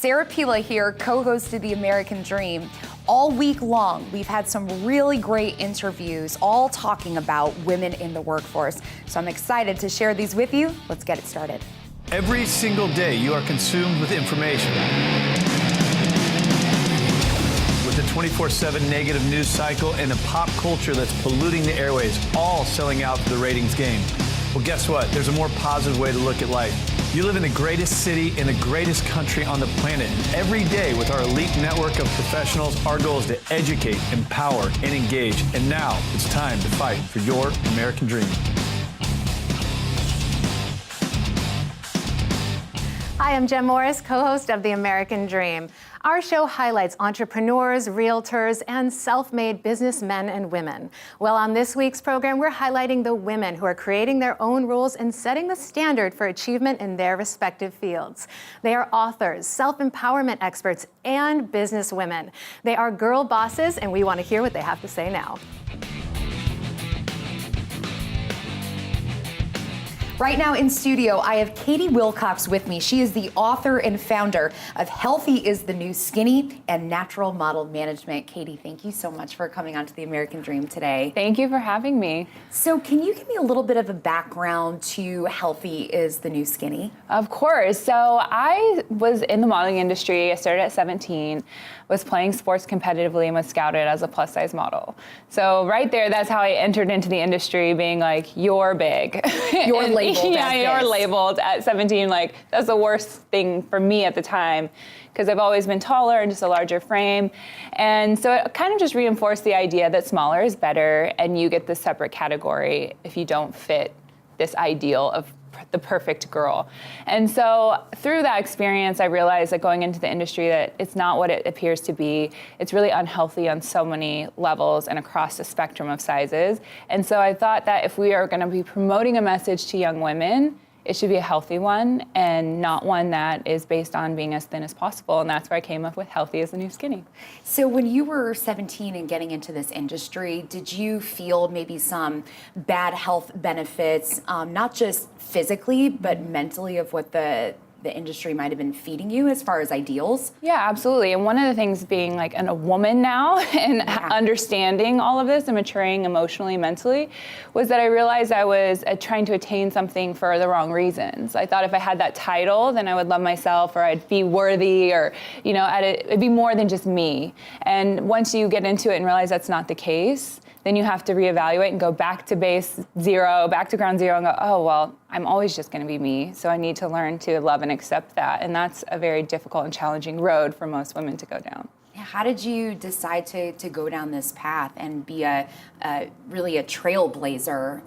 Sarah Pilla here, co-host of The American Dream. All week long, we've had some really great interviews, all talking about women in the workforce. So I'm excited to share these with you. Let's get it started. Every single day, you are consumed with information. With the 24/7 negative news cycle and a pop culture that's polluting the airways, all selling out for the ratings game. Well, guess what? There's a more positive way to look at life. You live in the greatest city in the greatest country on the planet. Every day with our elite network of professionals, our goal is to educate, empower, and engage. And now it's time to fight for your American dream. Hi, I'm Jenn Morris, co-host of The American Dream. Our show highlights entrepreneurs, realtors, and self-made businessmen and women. Well, on this week's program, we're highlighting the women who are creating their own rules and setting the standard for achievement in their respective fields. They are authors, self-empowerment experts, and businesswomen. They are girl bosses, and we want to hear what they have to say now. Right now in studio, I have Katie Willcox with me. She is the author and founder of Healthy is the New Skinny and Natural Model Management. Katie, thank you so much for coming onto The American Dream today. Thank you for having me. So can you give me a little bit of a background to Healthy is the New Skinny? Of course. So I was in the modeling industry. I started at 17, was playing sports competitively, and was scouted as a plus size model. So right there, that's how I entered into the industry, being like, you're big. You're labeled yeah, as you're this. labeled at 17. Like, that's the worst thing for me at the time, because I've always been taller and just a larger frame. And so it kind of just reinforced the idea that smaller is better, and you get this separate category if you don't fit this ideal of the perfect girl. And so through that experience, I realized that going into the industry that it's not what it appears to be. It's really unhealthy on so many levels and across the spectrum of sizes. And so I thought that if we are going to be promoting a message to young women, it should be a healthy one and not one that is based on being as thin as possible. And that's where I came up with Healthy is the New Skinny. So when you were 17 and getting into this industry, did you feel maybe some bad health benefits, not just physically, but mentally, of what the industry might have been feeding you as far as ideals? Yeah, absolutely. And one of the things being like a woman now and understanding all of this and maturing emotionally, mentally, was that I realized I was trying to attain something for the wrong reasons. I thought if I had that title, then I would love myself, or I'd be worthy, or, you know, it'd be more than just me. And once you get into it and realize that's not the case, then you have to reevaluate and go back to base zero, back to ground zero, and go, oh, well, I'm always just gonna be me, so I need to learn to love and accept that. And that's a very difficult and challenging road for most women to go down. How did you decide to go down this path and be really a trailblazer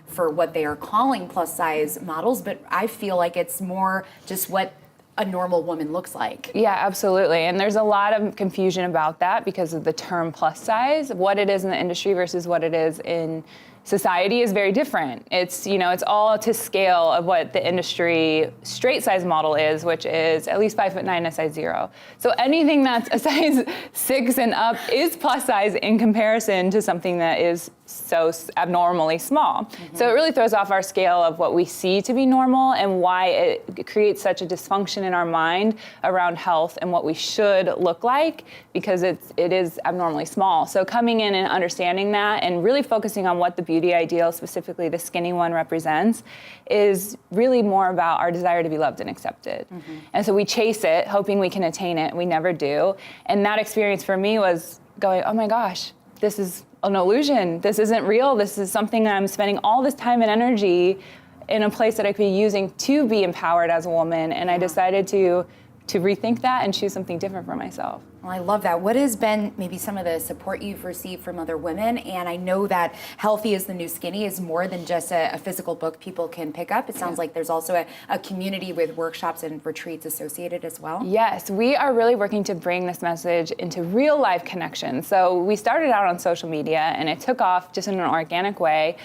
for what they are calling plus size models? But I feel like it's more just what a normal woman looks like. Yeah, absolutely. And there's a lot of confusion about that because of the term plus size. What it is in the industry versus what it is in society is very different. It's, you know, it's all to scale of what the industry straight size model is, which is at least 5'9" and a size 0. So anything that's a size 6 and up is plus size in comparison to something that is so abnormally small. Mm-hmm. So it really throws off our scale of what we see to be normal and why it creates such a dysfunction in our mind around health and what we should look like, because it is abnormally small. So coming in and understanding that and really focusing on what the beauty ideal, specifically the skinny one, represents, is really more about our desire to be loved and accepted. Mm-hmm. And so we chase it, hoping we can attain it. We never do. And that experience for me was going, oh my gosh, this is an illusion. This isn't real. This is something that I'm spending all this time and energy in a place that I could be using to be empowered as a woman. And I decided to rethink that and choose something different for myself. Well, I love that. What has been maybe some of the support you've received from other women? And I know that Healthy is the New Skinny is more than just a physical book people can pick up. It sounds like there's also a community with workshops and retreats associated as well. Yes, we are really working to bring this message into real life connections. So we started out on social media and it took off just in an organic way.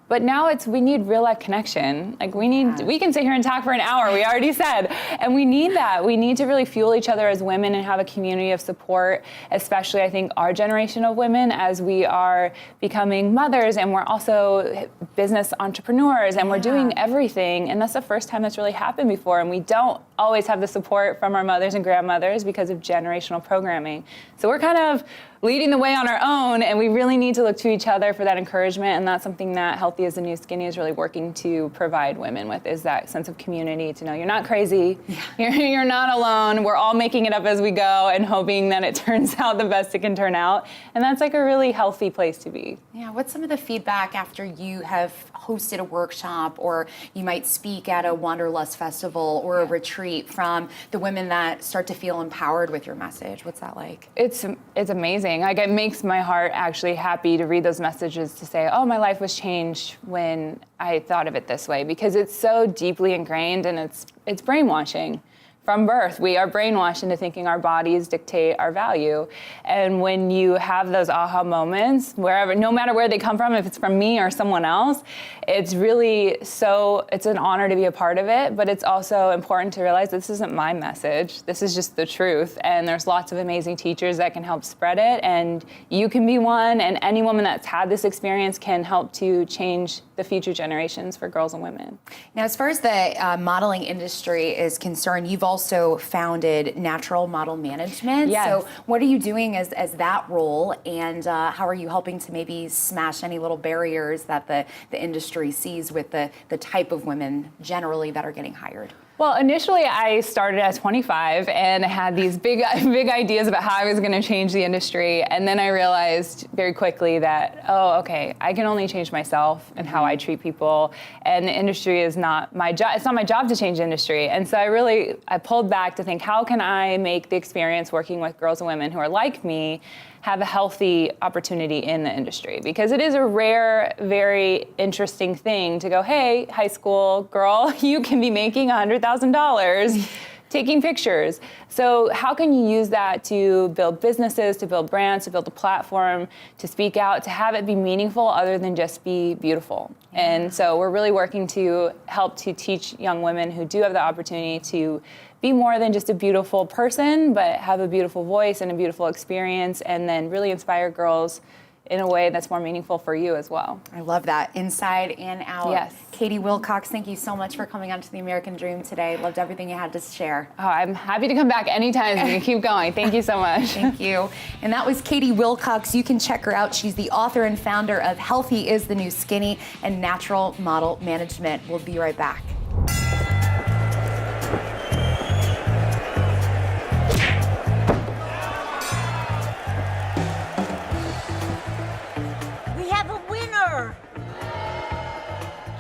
But now we need real life connection. Like we can sit here and talk for an hour, we already said. And we need that. We need to really fuel each other as women and have a community of support, especially I think our generation of women as we are becoming mothers and we're also business entrepreneurs and we're doing everything. And that's the first time that's really happened before. And we don't always have the support from our mothers and grandmothers because of generational programming. So we're kind of leading the way on our own, and we really need to look to each other for that encouragement, and that's something that Healthy is the New Skinny is really working to provide women with, is that sense of community, to know you're not crazy, you're not alone, we're all making it up as we go and hoping that it turns out the best it can turn out, and that's like a really healthy place to be. Yeah, what's some of the feedback after you have hosted a workshop or you might speak at a Wanderlust festival or a retreat from the women that start to feel empowered with your message? What's that like? It's amazing. Like it makes my heart actually happy to read those messages to say, oh, my life was changed when I thought of it this way, because it's so deeply ingrained and it's brainwashing. From birth, we are brainwashed into thinking our bodies dictate our value. And when you have those aha moments, wherever, no matter where they come from, if it's from me or someone else, it's really it's an honor to be a part of it, but it's also important to realize this isn't my message. This is just the truth. And there's lots of amazing teachers that can help spread it. And you can be one, and any woman that's had this experience can help to change the future generations for girls and women. Now, as far as the modeling industry is concerned, you've also founded Natural Model Management. Yes. So what are you doing as that role, and how are you helping to maybe smash any little barriers that the industry sees with the type of women generally that are getting hired? Well, initially I started at 25 and I had these big ideas about how I was going to change the industry. And then I realized very quickly that, oh, okay, I can only change myself and how I treat people. And the industry is not my job. It's not my job to change the industry. And so I pulled back to think, how can I make the experience working with girls and women who are like me have a healthy opportunity in the industry? Because it is a rare, very interesting thing to go, hey, high school girl, you can be making $100,000 taking pictures. So how can you use that to build businesses, to build brands, to build a platform, to speak out, to have it be meaningful other than just be beautiful? And so we're really working to help to teach young women who do have the opportunity to be more than just a beautiful person, but have a beautiful voice and a beautiful experience, and then really inspire girls in a way that's more meaningful for you as well. I love that, inside and out. Yes. Katie Willcox, thank you so much for coming on to The American Dream today. Loved everything you had to share. Oh, I'm happy to come back anytime. We can keep going. Thank you so much. Thank you. And that was Katie Willcox. You can check her out. She's the author and founder of Healthy is the New Skinny and Natural Model Management. We'll be right back.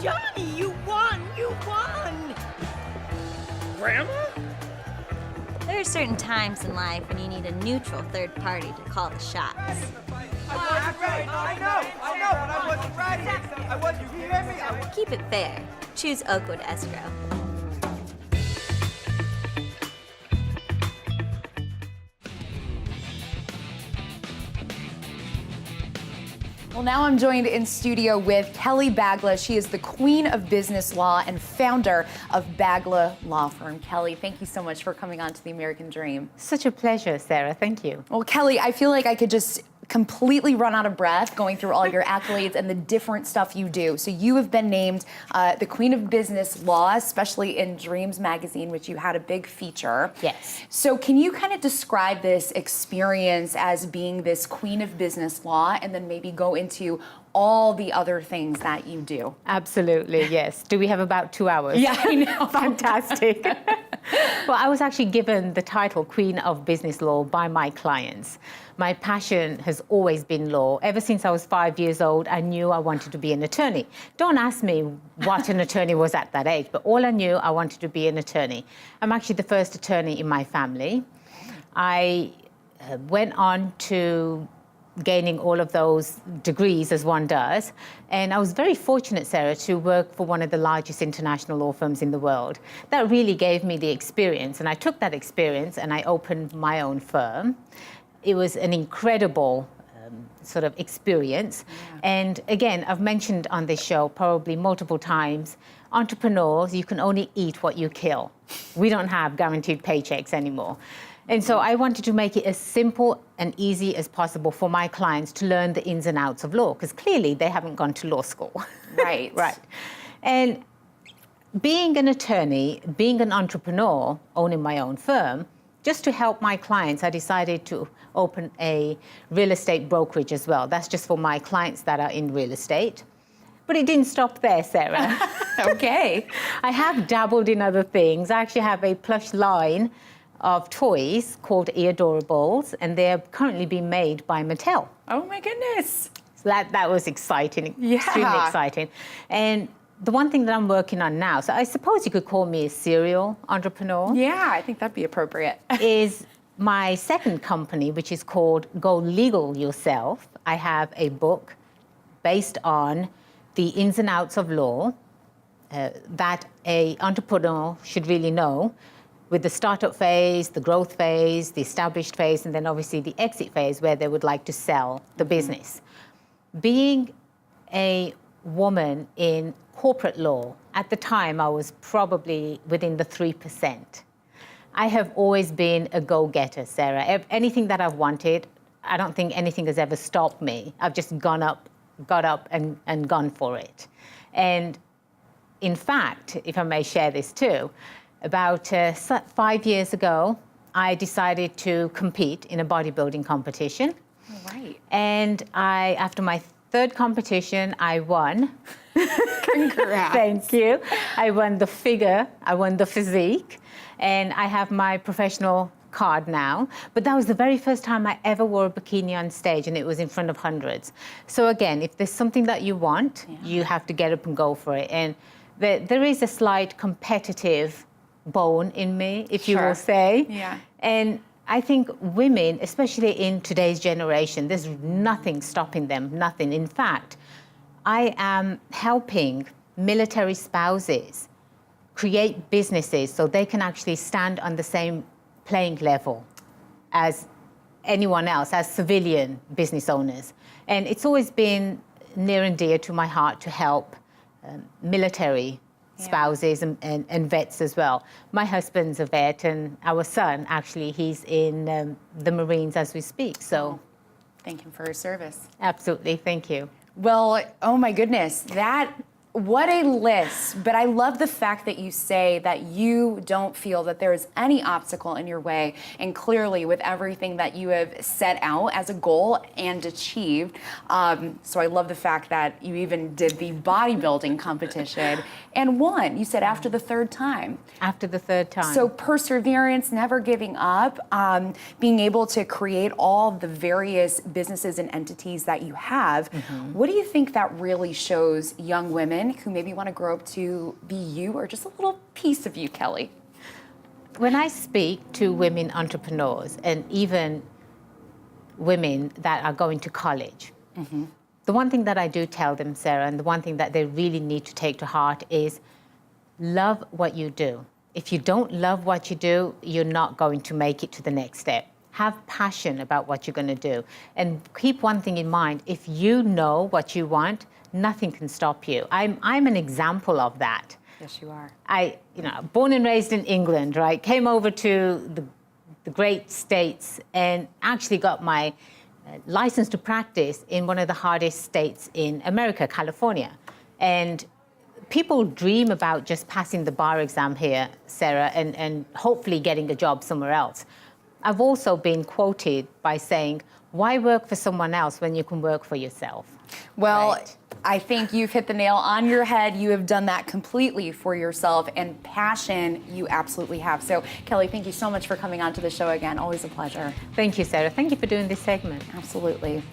Johnny, you won! You won! Grandma? There are certain times in life when you need a neutral third party to call the shots. I wasn't right. I know, but I wasn't right. I wasn't. You hear me? Keep it fair. Choose Oakwood Escrow. Well, now I'm joined in studio with Kelly Bagla. She is the queen of business law and founder of Bagla Law Firm. Kelly, thank you so much for coming on to The American Dream. Such a pleasure, Sarah. Thank you. Well, Kelly, I feel like I could just completely run out of breath going through all your accolades and the different stuff you do. So you have been named the Queen of Business Law, especially in Dreams magazine, which you had a big feature. Yes. So can you kind of describe this experience as being this Queen of Business Law, and then maybe go into all the other things that you do? Absolutely, yes. Do we have about 2 hours? Yeah, I know. Fantastic. Well, I was actually given the title Queen of Business Law by my clients. My passion has always been law. Ever since I was 5 years old, I knew I wanted to be an attorney. Don't ask me what an attorney was at that age, but all I knew, I wanted to be an attorney. I'm actually the first attorney in my family. I went on to gaining all of those degrees as one does. And I was very fortunate, Sarah, to work for one of the largest international law firms in the world. That really gave me the experience. And I took that experience and I opened my own firm. It was an incredible sort of experience. And again, I've mentioned on this show probably multiple times, entrepreneurs, you can only eat what you kill. We don't have guaranteed paychecks anymore. And so I wanted to make it as simple and easy as possible for my clients to learn the ins and outs of law, because clearly they haven't gone to law school. Right. Right. And being an attorney, being an entrepreneur, owning my own firm, just to help my clients, I decided to open a real estate brokerage as well. That's just for my clients that are in real estate. But it didn't stop there, Sarah. Okay. I have dabbled in other things. I actually have a plush line of toys called Eadorables, and they're currently being made by Mattel. Oh my goodness. So that was exciting, Yeah. extremely exciting. And the one thing that I'm working on now, so I suppose you could call me a serial entrepreneur, Yeah, I think that'd be appropriate. is my second company, which is called Go Legal Yourself. I have a book based on the ins and outs of law that an entrepreneur should really know, with the startup phase, the growth phase, the established phase, and then obviously the exit phase where they would like to sell the business. Being a woman in corporate law, at the time I was probably within the 3%. I have always been a go-getter, Sarah. Anything that I've wanted, I don't think anything has ever stopped me. I've just got up and gone for it. And in fact, if I may share this too, about 5 years ago, I decided to compete in a bodybuilding competition. All right. And after my third competition, I won. Congrats. Thank you. I won the figure, I won the physique, and I have my professional card now. But that was the very first time I ever wore a bikini on stage, and it was in front of hundreds. So again, if there's something that you want, you have to get up and go for it. And there is a slight competitive bone in me, if you will say. Yeah. And I think women, especially in today's generation, there's nothing stopping them, nothing. In fact, I am helping military spouses create businesses so they can actually stand on the same playing level as anyone else, as civilian business owners. And it's always been near and dear to my heart to help military spouses and vets as well. My husband's a vet, and our son, actually, he's in the Marines as we speak. So, Thank him for his service. absolutely, thank you. Well, oh my goodness, what a list. But I love the fact that you say that you don't feel that there is any obstacle in your way. And clearly, with everything that you have set out as a goal and achieved. So I love the fact that you even did the bodybuilding competition and won. You said after the third time. After the third time. So perseverance, never giving up, being able to create all the various businesses and entities that you have. What do you think that really shows young women who maybe want to grow up to be you, or just a little piece of you, Kelly? When I speak to women entrepreneurs and even women that are going to college, the one thing that I do tell them, Sarah, and the one thing that they really need to take to heart is love what you do. If you don't love what you do, you're not going to make it to the next step. Have passion about what you're going to do. And keep one thing in mind, if you know what you want, nothing can stop you. I'm an example of that. Yes, you are. Born and raised in England, right? Came over to the great States and actually got my license to practice in one of the hardest states in America, California. And people dream about just passing the bar exam here, Sarah, and hopefully getting a job somewhere else. I've also been quoted by saying, why work for someone else when you can work for yourself? Well, Right. I think you've hit the nail on your head. You have done that completely for yourself, and passion you absolutely have. So, Kelly, thank you so much for coming on to the show again. Always a pleasure. Thank you, Sarah. Thank you for doing this segment. Absolutely.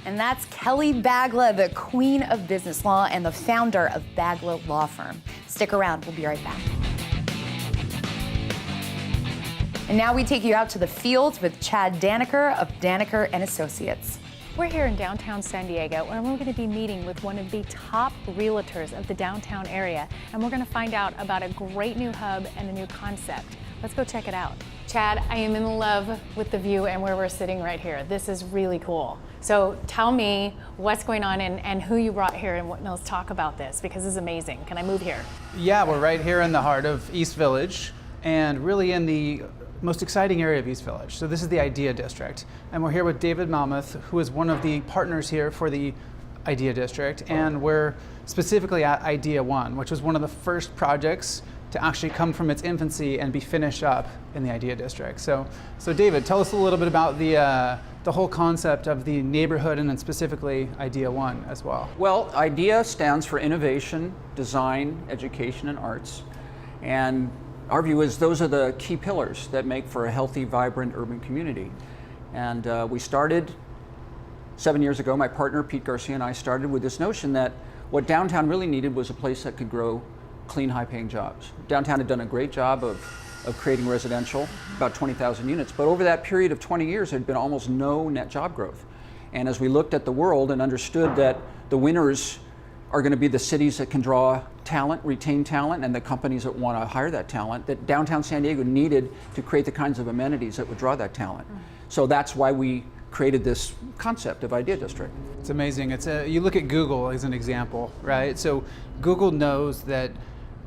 And that's Kelly Bagla, the queen of business law and the founder of Bagla Law Firm. Stick around. We'll be right back. And now we take you out to the fields with Chad Dannecker of Dannecker and Associates. We're here in downtown San Diego, and we're going to be meeting with one of the top realtors of the downtown area, and we're going to find out about a great new hub and a new concept. Let's go check it out. Chad, I am in love with the view and where we're sitting right here. This is really cool. So tell me what's going on and who you brought here, and let's talk about this, because this is amazing. Can I move here? Yeah, we're right here in the heart of East Village, and really in the most exciting area of East Village. So this is the I.D.E.A district, and we're here with David Malmuth, who is one of the partners here for the I.D.E.A district, and we're specifically at I.D.E.A 1, which was one of the first projects to actually come from its infancy and be finished up in the I.D.E.A district. So David, tell us a little bit about the whole concept of the neighborhood, and then specifically I.D.E.A 1 as well. Well, I.D.E.A stands for Innovation, Design, Education, and Arts. And our view is those are the key pillars that make for a healthy, vibrant urban community. And we started 7 years ago. My partner, Pete Garcia, and I started with this notion that what downtown really needed was a place that could grow clean, high-paying jobs. Downtown had done a great job of creating residential, about 20,000 units, but over that period of 20 years, there had been almost no net job growth. And as we looked at the world and understood that the winners are going to be the cities that can draw talent, retain talent, and the companies that want to hire that talent, that downtown San Diego needed to create the kinds of amenities that would draw that talent. So that's why we created this concept of I.D.E.A district. It's amazing. You look at Google as an example, right? So Google knows that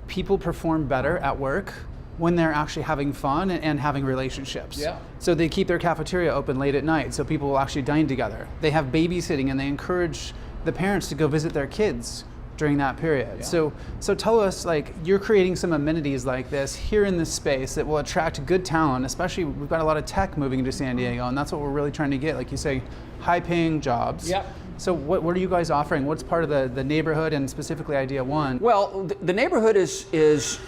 people perform better at work when they're actually having fun and having relationships. Yeah. So they keep their cafeteria open late at night so people will actually dine together. They have babysitting, and they encourage the parents to go visit their kids during that period. Yeah. So tell us, like, you're creating some amenities like this here in this space that will attract good talent, especially we've got a lot of tech moving into San Diego, and that's what we're really trying to get, like you say, high-paying jobs. Yep. So what are you guys offering? What's part of the neighborhood, and specifically I.D.E.A 1? Well, the neighborhood is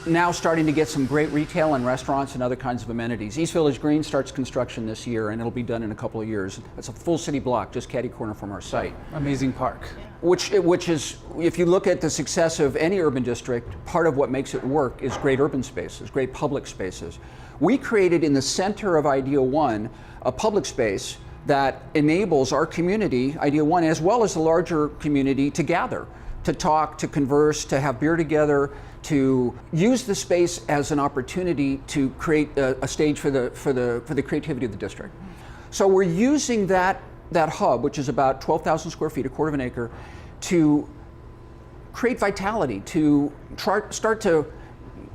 now starting to get some great retail and restaurants and other kinds of amenities. East Village Green starts construction this year, and it'll be done in a couple of years. It's a full city block, just catty corner from our site. Amazing park. Which is, if you look at the success of any urban district, part of what makes it work is great urban spaces, great public spaces. We created in the center of I.D.E.A 1 a public space that enables our community, I.D.E.A 1, as well as the larger community, to gather, to talk, to converse, to have beer together, to use the space as an opportunity to create a stage for the creativity of the district. So we're using that hub, which is about 12,000 square feet, a quarter of an acre, to create vitality, to start to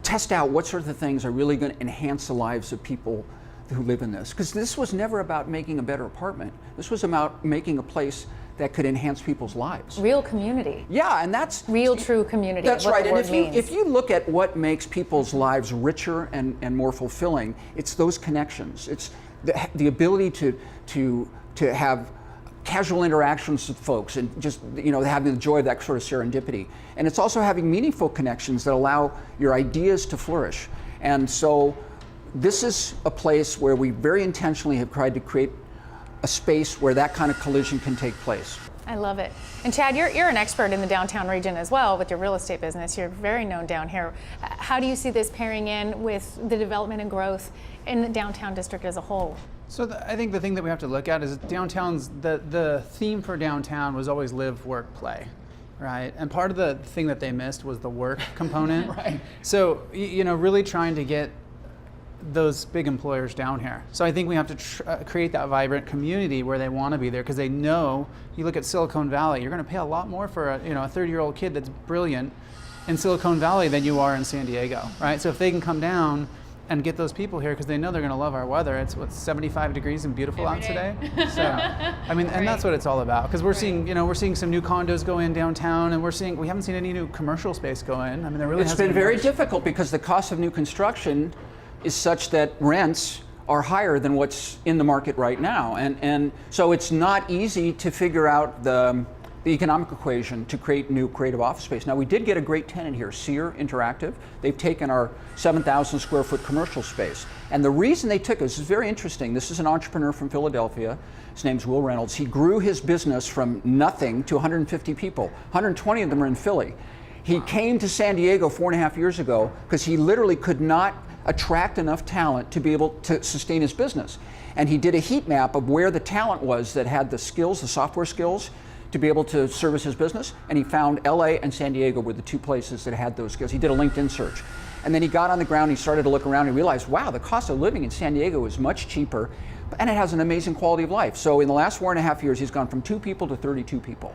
test out what sort of things are really going to enhance the lives of people who live in this. Because this was never about making a better apartment. This was about making a place that could enhance people's lives. Real community. Yeah, and that's real, true community. That's what right. The And word if you look at what makes people's lives richer and more fulfilling, it's those connections. It's the ability to have casual interactions with folks, and just having the joy of that sort of serendipity. And it's also having meaningful connections that allow your ideas to flourish. And so this is a place where we very intentionally have tried to create a space where that kind of collision can take place. I love it. And Chad, you're an expert in the downtown region as well with your real estate business. You're very known down here. How do you see this pairing in with the development and growth in the downtown district as a whole? So I think the thing that we have to look at is downtown's, the theme for downtown was always live, work, play, right? And part of the thing that they missed was the work component. Right. So, really trying to get those big employers down here. So I think we have to create that vibrant community where they want to be there, because they know, you look at Silicon Valley, you're going to pay a lot more for a 30-year-old kid that's brilliant in Silicon Valley than you are in San Diego, right? So if they can come down and get those people here, because they know they're going to love our weather. It's 75 degrees and beautiful out today. So, and that's what it's all about. Because we're seeing, we're seeing some new condos go in downtown, and we haven't seen any new commercial space go in. There really it's been very difficult because the cost of new construction is such that rents are higher than what's in the market right now, and so it's not easy to figure out the economic equation to create new creative office space. Now, we did get a great tenant here, Sear Interactive. They've taken our 7,000 square foot commercial space. And the reason they took it, this is very interesting. This is an entrepreneur from Philadelphia. His name's Will Reynolds. He grew his business from nothing to 150 people. 120 of them are in Philly. He came to San Diego 4.5 years ago because he literally could not attract enough talent to be able to sustain his business. And he did a heat map of where the talent was that had the skills, the software skills, to be able to service his business, and he found LA and San Diego were the two places that had those skills. He did a LinkedIn search. And then he got on the ground, he started to look around and realized, wow, the cost of living in San Diego is much cheaper, and it has an amazing quality of life. So in the last 4.5 years, he's gone from 2 people to 32 people.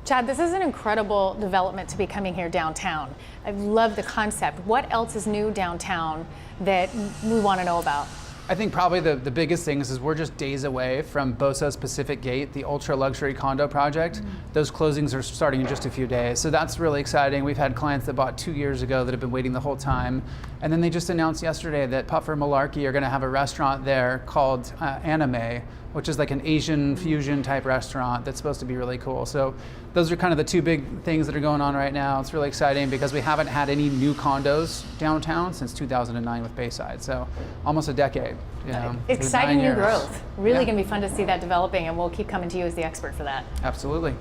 Chad, this is an incredible development to be coming here downtown. I love the concept. What else is new downtown that we want to know about? I think probably the biggest thing is we're just days away from Bosa's Pacific Gate, the ultra luxury condo project. Those closings are starting in just a few days. So that's really exciting. We've had clients that bought 2 years ago that have been waiting the whole time. And then they just announced yesterday that Puffer Malarkey are going to have a restaurant there called Anime, which is like an Asian fusion type restaurant that's supposed to be really cool. So those are kind of the 2 big things that are going on right now. It's really exciting because we haven't had any new condos downtown since 2009 with Bayside. So almost a decade. You know, Exciting new 9 years. growth. Really Yeah. going to be fun to see that developing, and we'll keep coming to you as the expert for that. Absolutely.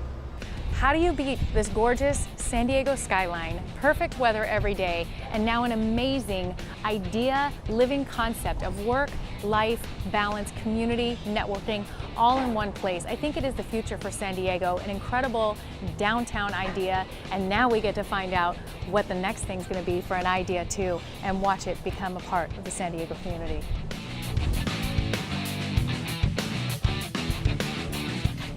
How do you beat this gorgeous San Diego skyline, perfect weather every day, and now an amazing I.D.E.A living concept of work, life, balance, community, networking, all in one place? I think it is the future for San Diego, an incredible downtown I.D.E.A, and now we get to find out what the next thing's going to be for an I.D.E.A too, and watch it become a part of the San Diego community.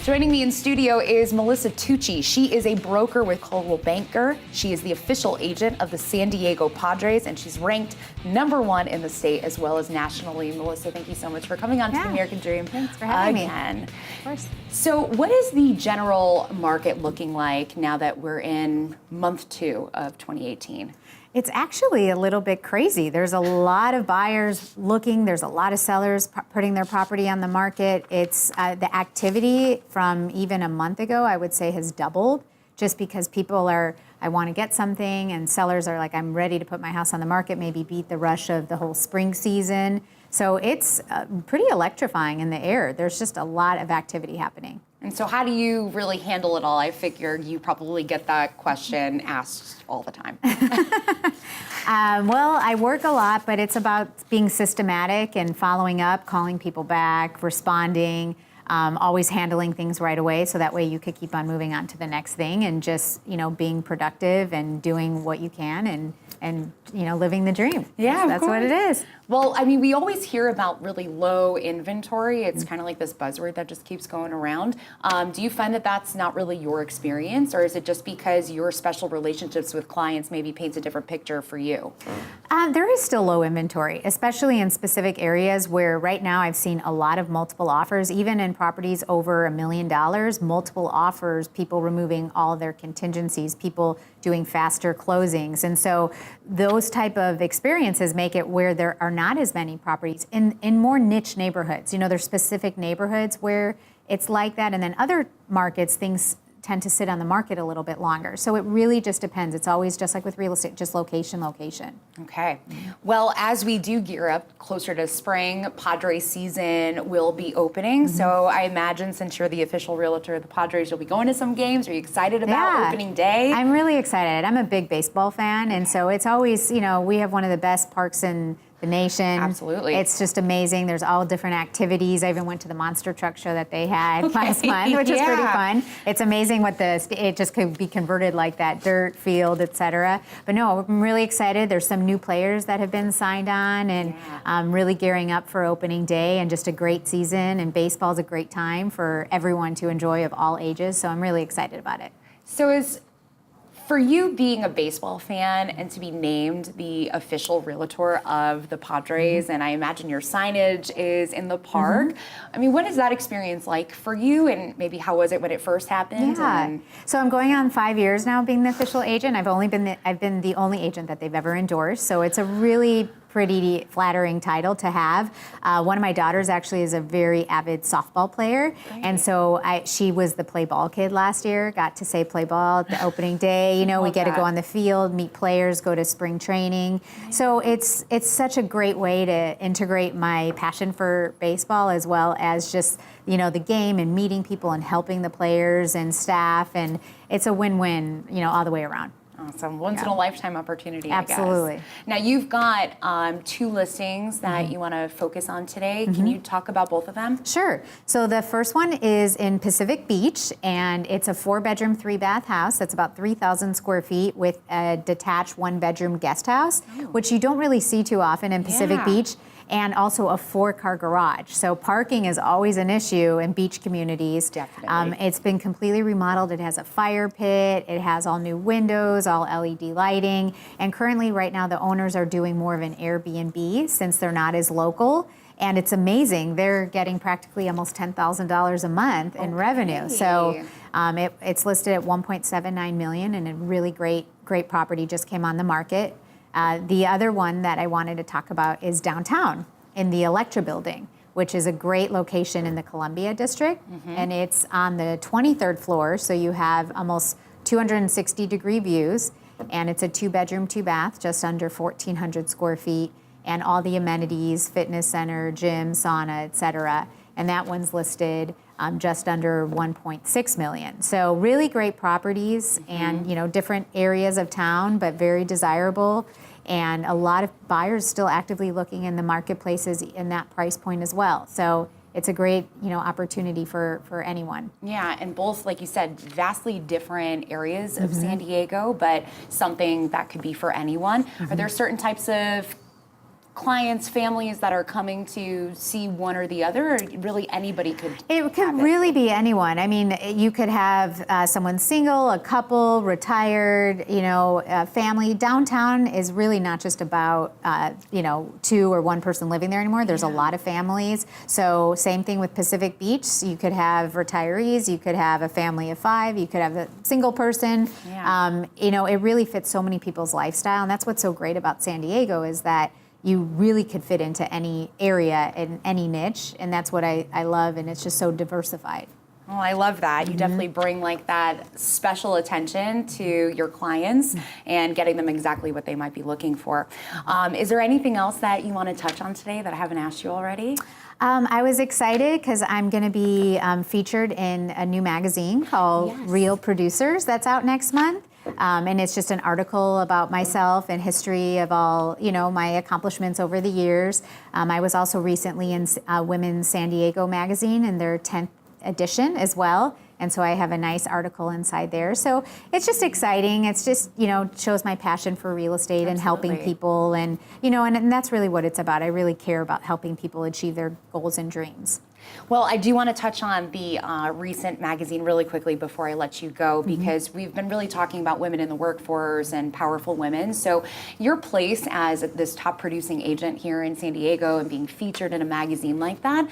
Joining me in studio is Melissa Tucci. She is a broker with Coldwell Banker. She is the official agent of the San Diego Padres, and she's ranked #1 in the state as well as nationally. Melissa, thank you so much for coming on to the American Dream. Thanks for having me. Again. Of course. So what is the general market looking like now that we're in month 2 of 2018? It's actually a little bit crazy. There's a lot of buyers looking. There's a lot of sellers putting their property on the market. It's the activity from even a month ago, I would say, has doubled just because people are, I want to get something, and sellers are like, I'm ready to put my house on the market, maybe beat the rush of the whole spring season. So it's pretty electrifying in the air. There's just a lot of activity happening. And so how do you really handle it all? I figure you probably get that question asked all the time. Well, I work a lot, but it's about being systematic and following up, calling people back, responding, always handling things right away, so that way you could keep on moving on to the next thing, and just, you know, being productive and doing what you can, and you know, living the dream. Yeah, that's what it is. Well, I mean, we always hear about really low inventory. It's kind of like this buzzword that just keeps going around. Do you find that that's not really your experience, or is it just because your special relationships with clients maybe paints a different picture for you? There is still low inventory, especially in specific areas where right now I've seen a lot of multiple offers, even in properties over $1 million, multiple offers, people removing all their contingencies, people doing faster closings. And so those type of experiences make it where there are not as many properties in more niche neighborhoods. You know, there's specific neighborhoods where it's like that, and then other markets, things tend to sit on the market a little bit longer. So it really just depends. It's always just like with real estate, just location. Okay. Well, as we do gear up closer to spring, Padres season will be opening. So I imagine, since you're the official realtor of the Padres, you'll be going to some games. Are you excited about opening day? I'm really excited. I'm a big baseball fan, and so it's always, you know, we have one of the best parks in the nation. Absolutely. It's just amazing. There's all different activities. I even went to the monster truck show that they had last month, which was pretty fun. It's amazing what it just could be converted like that, dirt, field, etc. But no, I'm really excited. There's some new players that have been signed on, and really gearing up for opening day, and just a great season. And baseball's a great time for everyone to enjoy of all ages. So I'm really excited about it. So for you being a baseball fan and to be named the official realtor of the Padres, and I imagine your signage is in the park, I mean, what is that experience like for you, and maybe how was it when it first happened? Yeah. So I'm going on 5 years now being the official agent. I've been the only agent that they've ever endorsed. So it's a really pretty flattering title to have. One of my daughters actually is a very avid softball player, and so she was the play ball kid last year. Got to say play ball at the opening day. You know, we get to go on the field, meet players, go to spring training. So it's such a great way to integrate my passion for baseball as well as just, you know, the game and meeting people and helping the players and staff, and it's a win-win, you know, all the way around. Awesome. Once in a lifetime opportunity, Absolutely. I guess. Now, you've got 2 listings that you want to focus on today. Can you talk about both of them? Sure. So the first one is in Pacific Beach, and it's a 4-bedroom, 3-bath house that's about 3,000 square feet with a detached 1-bedroom guest house, which you don't really see too often in Pacific Beach, and also a 4-car garage. So parking is always an issue in beach communities. Definitely. It's been completely remodeled. It has a fire pit. It has all new windows, all LED lighting. And currently, right now, the owners are doing more of an Airbnb since they're not as local. And it's amazing. They're getting practically almost $10,000 a month in revenue. So it's listed at $1.79 million, and a really great property just came on the market. The other one that I wanted to talk about is downtown in the Electra building, which is a great location in the Columbia district. And it's on the 23rd floor, so you have almost 260-degree views. And it's a 2-bedroom, 2-bath, just under 1,400 square feet, and all the amenities, fitness center, gym, sauna, et cetera. And that one's listed just under $1.6 million. So really great properties and, different areas of town, but very desirable. And a lot of buyers still actively looking in the marketplaces in that price point as well. So it's a great, opportunity for anyone. Yeah, and both, like you said, vastly different areas of San Diego, but something that could be for anyone. Are there certain types of clients, families that are coming to see one or the other, or really anybody could? It could really be anyone. I mean, you could have someone single, a couple, retired, a family. Downtown is really not just about, 2 or 1 person living there anymore. There's a lot of families. So same thing with Pacific Beach. You could have retirees, you could have a family of 5, you could have a single person. It really fits so many people's lifestyle. And that's what's so great about San Diego is that you really could fit into any area and any niche, and that's what I love, and it's just so diversified. Oh, I love that. You definitely bring like that special attention to your clients and getting them exactly what they might be looking for. Is there anything else that you want to touch on today that I haven't asked you already? I was excited because I'm going to be featured in a new magazine called Real Producers that's out next month. And it's just an article about myself and history of all, my accomplishments over the years. I was also recently in Women's San Diego magazine in their 10th edition as well. And so I have a nice article inside there. So it's just exciting. It's just, shows my passion for real estate and helping people. And, and that's really what it's about. I really care about helping people achieve their goals and dreams. Well, I do want to touch on the recent magazine really quickly before I let you go, because we've been really talking about women in the workforce and powerful women. So your place as this top producing agent here in San Diego and being featured in a magazine like that,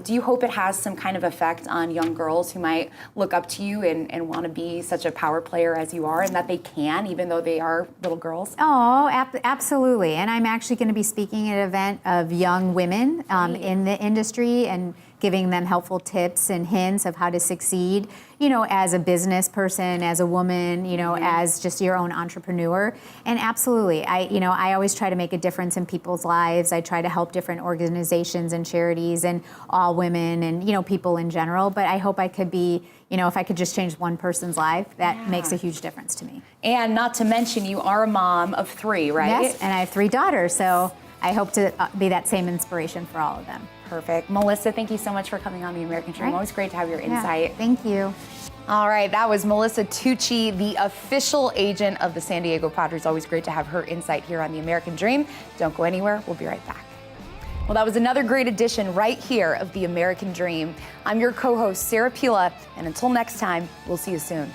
do you hope it has some kind of effect on young girls who might look up to you and want to be such a power player as you are, and that they can, even though they are little girls? Oh, absolutely. And I'm actually going to be speaking at an event of young women in the industry and giving them helpful tips and hints of how to succeed, as a business person, as a woman, as just your own entrepreneur. And absolutely, I always try to make a difference in people's lives. I try to help different organizations and charities and all women and, people in general. But I hope I could be, if I could just change one person's life, that makes a huge difference to me. And not to mention, you are a mom of 3, right? Yes, and I have 3 daughters, so I hope to be that same inspiration for all of them. Perfect. Melissa, thank you so much for coming on The American Dream. Always great to have your insight. Thank you. All right, that was Melissa Tucci, the official agent of the San Diego Padres. Always great to have her insight here on The American Dream. Don't go anywhere. We'll be right back. Well, that was another great edition right here of The American Dream. I'm your co-host, Sarah Pilla, and until next time, we'll see you soon.